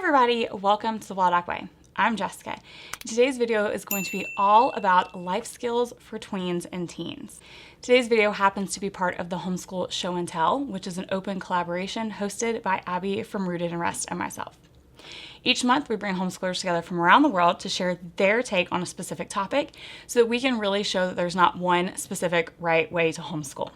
everybody, welcome to the 𝐂𝐸𝐿. I'm Jessica. Today's video is going to be all about life skills for tweens and teens. Today's video happens to be part of the Homeschool Show and Tell, which is an open collaboration hosted by Abby from Rooted and Rest and myself. Each month, we bring homeschoolers together from around the world to share their take on a specific topic so that we can really show that there's not one specific right way to homeschool.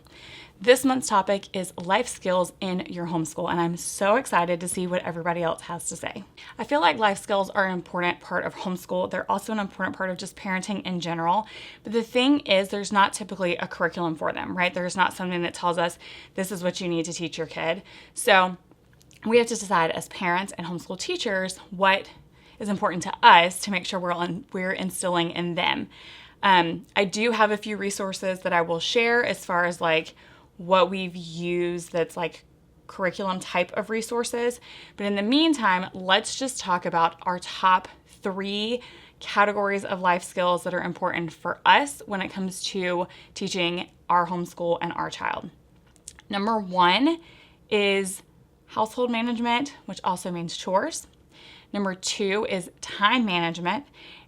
This month's topic is life skills in your homeschool, and I'm so excited to see what everybody else has to say. I feel like life skills are an important part of homeschool. They're also an important part of just parenting in general. But the thing is, there's not typically a curriculum for them, right? There's not something that tells us this is what you need to teach your kid. So we have to decide as parents and homeschool teachers what is important to us to make sure we're instilling in them. I do have a few resources that I will share as far as like what we've used that's like curriculum type of resources. But in the meantime, let's just talk about our top 3 categories of life skills that are important for us when it comes to teaching our homeschool and our child. Number 1 is household management, which also means chores. Number 2 is time management.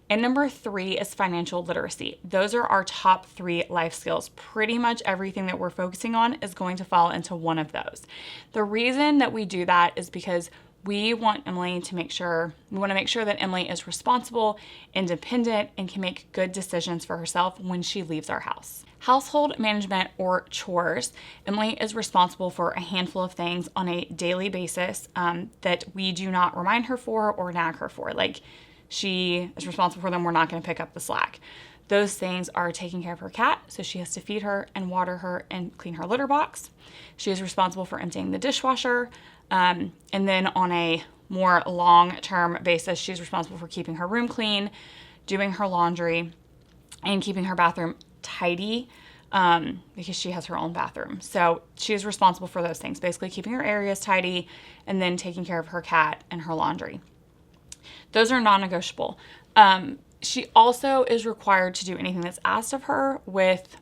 And number 3 is financial literacy. Those are our top 3 life skills. Pretty much everything that we're focusing on is going to fall into one of those. The reason that we do that is because we want to make sure that Emily is responsible, independent, and can make good decisions for herself when she leaves our house. Household management or chores, Emily is responsible for a handful of things on a daily basis that we do not remind her for or nag her for. Like, she is responsible for them. We're not going to pick up the slack. Those things are taking care of her cat, so she has to feed her and water her and clean her litter box. She is responsible for emptying the dishwasher. And then on a more long-term basis, she's responsible for keeping her room clean, doing her laundry, and keeping her bathroom tidy because she has her own bathroom. So she is responsible for those things, basically keeping her areas tidy and then taking care of her cat and her laundry. Those are non-negotiable. She also is required to do anything that's asked of her with,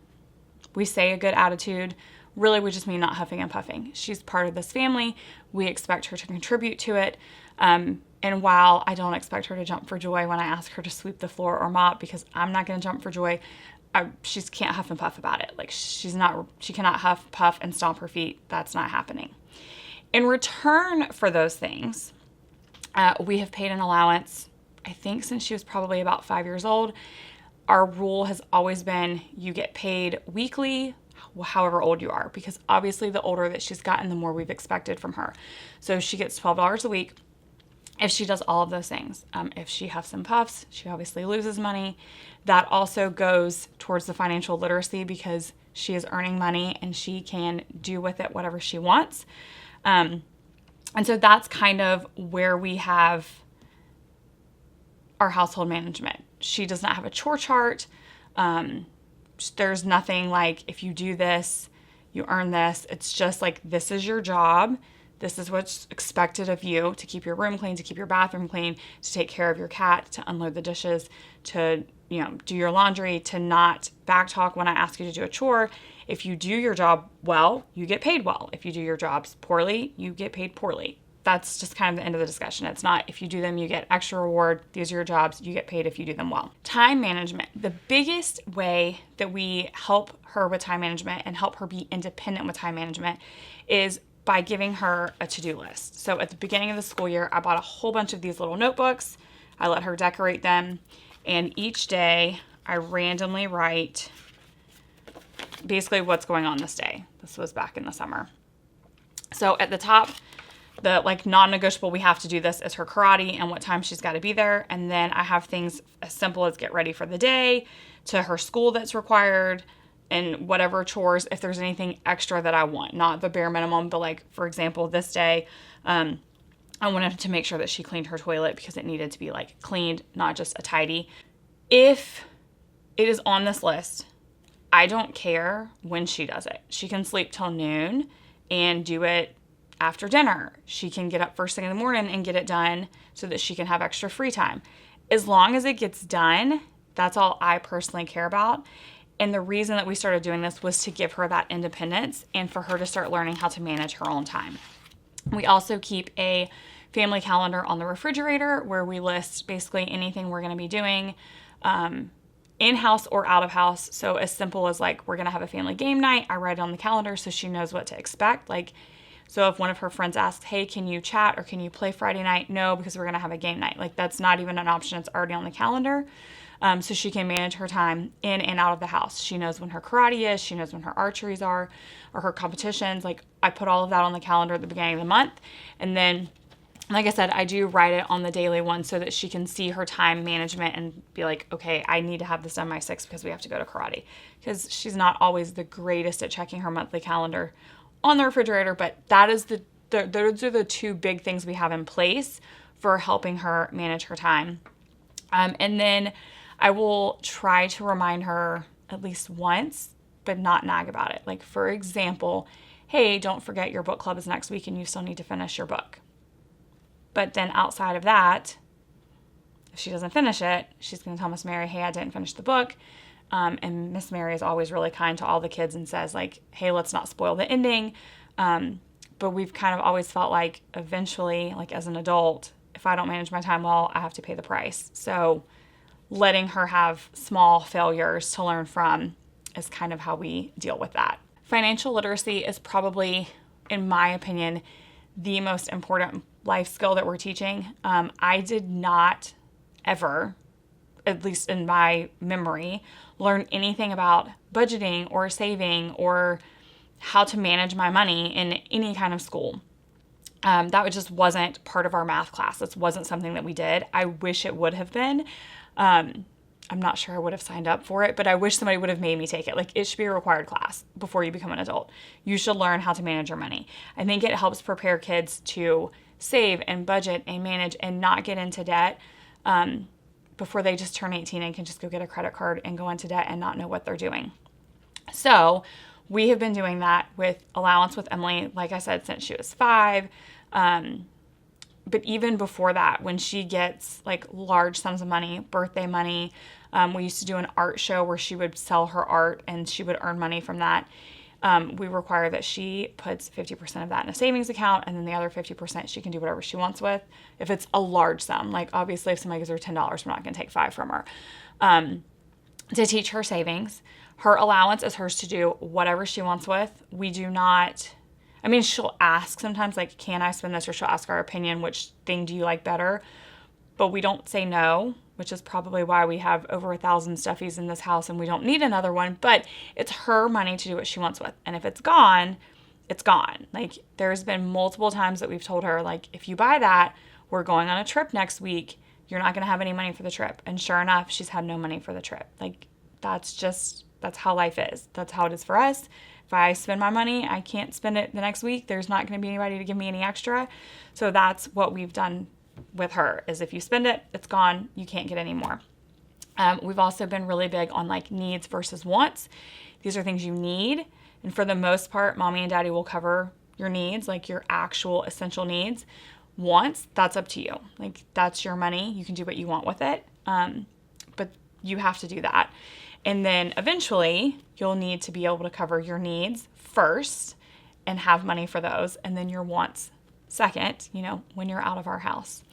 we say, a good attitude. Really, we just mean not huffing and puffing. She's part of this family. We expect her to contribute to it. And while I don't expect her to jump for joy when I ask her to sweep the floor or mop, because I'm not going to jump for joy, she can't huff and puff about it. Like, she cannot huff, puff, and stomp her feet. That's not happening. In return for those things, we have paid an allowance, I think, since she was probably about 5 years old. Our rule has always been you get paid weekly, however old you are, because obviously the older that she's gotten, the more we've expected from her. So she gets $12 a week if she does all of those things. If she huffs and puffs, she obviously loses money. That also goes towards the financial literacy because she is earning money and she can do with it whatever she wants. And so that's kind of where we have our household management. She does not have a chore chart. There's nothing like, if you do this, you earn this. It's just like, this is your job. This is what's expected of you, to keep your room clean, to keep your bathroom clean, to take care of your cat, to unload the dishes, to, do your laundry, to not backtalk when I ask you to do a chore. If you do your job well, you get paid well. If you do your jobs poorly, you get paid poorly. That's just kind of the end of the discussion. It's not, if you do them, you get extra reward. These are your jobs. You get paid if you do them well. Time management. The biggest way that we help her with time management and help her be independent with time management is by giving her a to-do list. So at the beginning of the school year, I bought a whole bunch of these little notebooks. I let her decorate them. And each day I randomly write basically what's going on this day. This was back in the summer. So at the top, the non-negotiable, we have to do this, is her karate and what time she's got to be there. And then I have things as simple as get ready for the day, to her school that's required, and whatever chores, if there's anything extra that I want, not the bare minimum, but for example, this day, I wanted to make sure that she cleaned her toilet because it needed to be cleaned, not just a tidy. If it is on this list, I don't care when she does it. She can sleep till noon and do it after dinner. She can get up first thing in the morning and get it done so that she can have extra free time. As long as it gets done, that's all I personally care about. And the reason that we started doing this was to give her that independence and for her to start learning how to manage her own time. We also keep a family calendar on the refrigerator where we list basically anything we're going to be doing in-house or out of house. So as simple as like, we're going to have a family game night. I write it on the calendar so she knows what to expect. Like, so if one of her friends asks, hey, can you chat or can you play Friday night? No, because we're going to have a game night. Like, that's not even an option. It's already on the calendar. So she can manage her time in and out of the house. She knows when her karate is. She knows when her archeries are or her competitions. Like, I put all of that on the calendar at the beginning of the month. And then, like I said, I do write it on the daily one so that she can see her time management and be like, okay, I need to have this done by 6 because we have to go to karate. Because she's not always the greatest at checking her monthly calendar on the refrigerator, but that is those are the two big things we have in place for helping her manage her time. And then I will try to remind her at least once, but not nag about it. Like, for example, hey, don't forget your book club is next week and you still need to finish your book. But then outside of that, if she doesn't finish it, she's going to tell Miss Mary, hey, I didn't finish the book. And Miss Mary is always really kind to all the kids and says, like, hey, let's not spoil the ending. But we've kind of always felt like eventually, like as an adult, if I don't manage my time well, I have to pay the price. So letting her have small failures to learn from is kind of how we deal with that. Financial literacy is probably, in my opinion, the most important life skill that we're teaching. I did not ever, at least in my memory, learn anything about budgeting or saving or how to manage my money in any kind of school. That just wasn't part of our math class. This wasn't something that we did. I wish it would have been. I'm not sure I would have signed up for it, but I wish somebody would have made me take it. Like, it should be a required class before you become an adult. You should learn how to manage your money. I think it helps prepare kids to save and budget and manage and not get into debt before they just turn 18 and can just go get a credit card and go into debt and not know what they're doing. So we have been doing that with allowance with Emily, like I said, since she was 5. But even before that, when she gets like large sums of money, birthday money, we used to do an art show where she would sell her art and she would earn money from that. We require that she puts 50% of that in a savings account, and then the other 50% she can do whatever she wants with. If it's a large sum, like obviously if somebody gives her $10, we're not going to take 5 from her. To teach her savings, her allowance is hers to do whatever she wants with. We do not, I mean, she'll ask sometimes, like, can I spend this? Or she'll ask our opinion, which thing do you like better? But we don't say no, which is probably why we have over 1,000 stuffies in this house and we don't need another one. But it's her money to do what she wants with. And if it's gone, it's gone. Like, there's been multiple times that we've told her, like, if you buy that, we're going on a trip next week. You're not going to have any money for the trip. And sure enough, she's had no money for the trip. Like, that's how life is. That's how it is for us. If I spend my money, I can't spend it the next week. There's not going to be anybody to give me any extra. So that's what we've done with her, is if you spend it, it's gone. You can't get any more. We've also been really big on like needs versus wants. These are things you need. And for the most part, mommy and daddy will cover your needs, like your actual essential needs. Wants, that's up to you. Like, that's your money. You can do what you want with it. But you have to do that. And then eventually you'll need to be able to cover your needs first and have money for those. And then your wants second, when you're out of our house.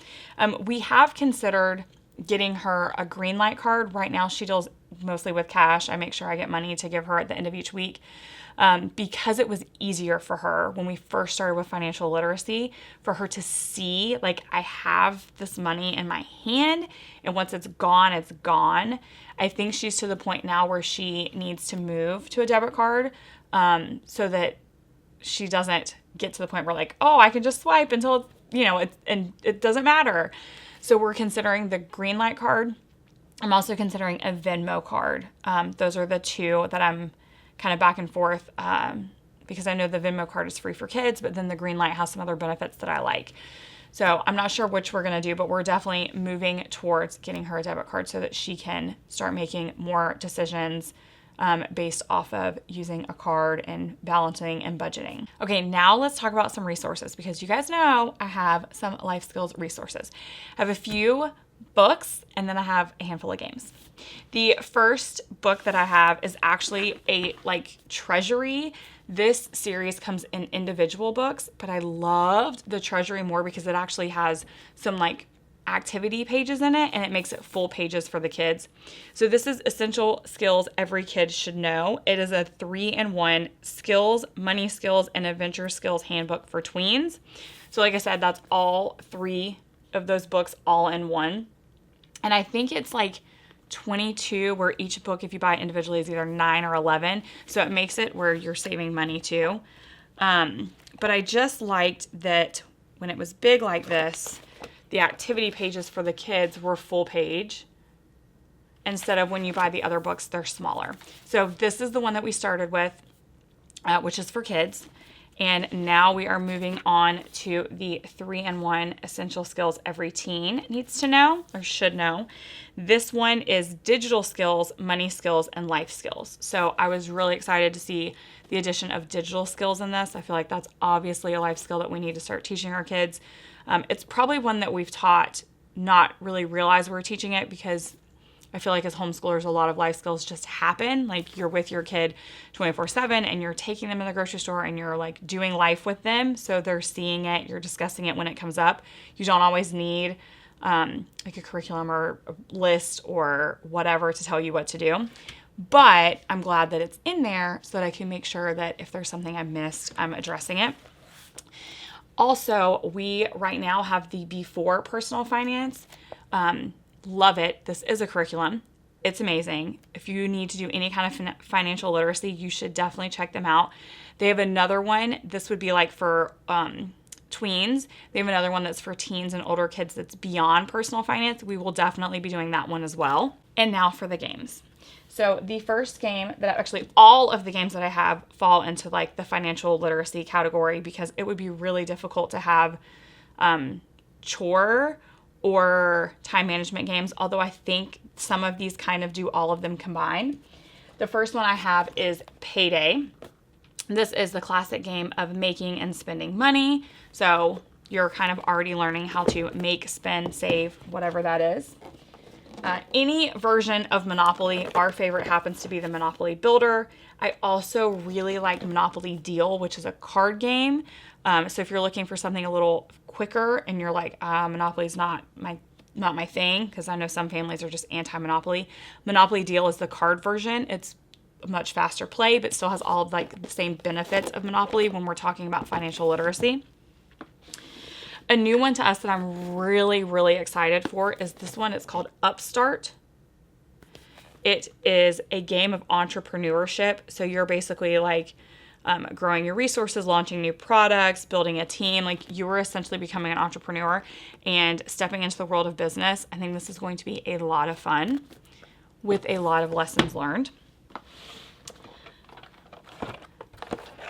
We have considered getting her a green light card. Right now she deals mostly with cash. I make sure I get money to give her at the end of each week. Because it was easier for her when we first started with financial literacy, for her to see, like, I have this money in my hand, and once it's gone, it's gone. I think she's to the point now where she needs to move to a debit card so that she doesn't get to the point where, like, oh, I can just swipe until, it doesn't matter. So we're considering the green light card. I'm also considering a Venmo card. Those are the two that I'm kind of back and forth because I know the Venmo card is free for kids, but then the green light has some other benefits that I like. So I'm not sure which we're going to do, but we're definitely moving towards getting her a debit card so that she can start making more decisions based off of using a card and balancing and budgeting. Okay, now let's talk about some resources, because you guys know I have some life skills resources. I have a few books, and then I have a handful of games. The first book that I have is actually a treasury. This series comes in individual books, but I loved the treasury more because it actually has some activity pages in it, and it makes it full pages for the kids. So this is Essential Skills Every Kid Should Know. It is a 3-in-1 skills, money skills, and adventure skills handbook for tweens. So like I said, that's all 3 of those books all in one. And I think it's 22, where each book, if you buy it individually, is either 9 or 11. So it makes it where you're saving money too. But I just liked that when it was big like this, the activity pages for the kids were full page instead of when you buy the other books, they're smaller. So this is the one that we started with, which is for kids. And now we are moving on to the 3-in-1 essential skills every teen needs to know or should know. This one is digital skills, money skills, and life skills. So I was really excited to see the addition of digital skills in this. I feel like that's obviously a life skill that we need to start teaching our kids. It's probably one that we've taught, not really realize we're teaching it, because I feel like as homeschoolers, a lot of life skills just happen. Like you're with your kid 24/7 and you're taking them to the grocery store and you're doing life with them. So they're seeing it, you're discussing it when it comes up. You don't always need a curriculum or a list or whatever to tell you what to do. But I'm glad that it's in there so that I can make sure that if there's something I missed, I'm addressing it. Also, we right now have the Before Personal Finance. Love it. This is a curriculum. It's amazing. If you need to do any kind of financial literacy, you should definitely check them out. They have another one. This would be for tweens. They have another one that's for teens and older kids that's beyond personal finance. We will definitely be doing that one as well. And now for the games. So the first game actually all of the games that I have fall into the financial literacy category, because it would be really difficult to have chore or time management games, although I think some of these kind of do all of them combined. The first one I have is Payday. This is the classic game of making and spending money. So you're kind of already learning how to make, spend, save, whatever that is. Any version of Monopoly. Our favorite happens to be the Monopoly Builder. I also really like Monopoly Deal, which is a card game. So if you're looking for something a little quicker and you're Monopoly's not my thing, because I know some families are just anti-Monopoly. Monopoly Deal is the card version. It's a much faster play, but still has all of the same benefits of Monopoly when we're talking about financial literacy. A new one to us that I'm really, really excited for is this one. It's called Upstart. It is a game of entrepreneurship. So you're basically growing your resources, launching new products, building a team. You are essentially becoming an entrepreneur and stepping into the world of business. I think this is going to be a lot of fun with a lot of lessons learned.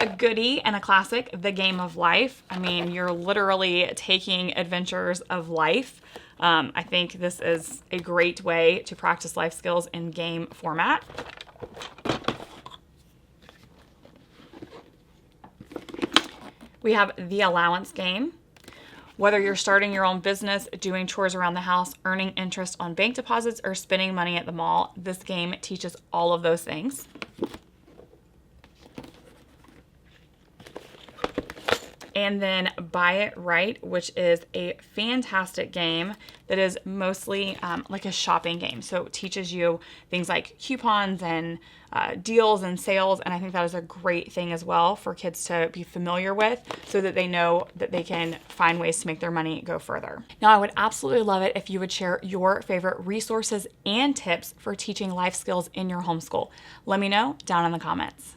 A goodie and a classic, The Game of Life. I mean, you're literally taking adventures of life. I think this is a great way to practice life skills in game format. We have The Allowance Game. Whether you're starting your own business, doing chores around the house, earning interest on bank deposits, or spending money at the mall, this game teaches all of those things. And then Buy It Right, which is a fantastic game that is mostly like a shopping game. So it teaches you things like coupons and deals and sales. And I think that is a great thing as well for kids to be familiar with, so that they know that they can find ways to make their money go further. Now, I would absolutely love it if you would share your favorite resources and tips for teaching life skills in your homeschool. Let me know down in the comments.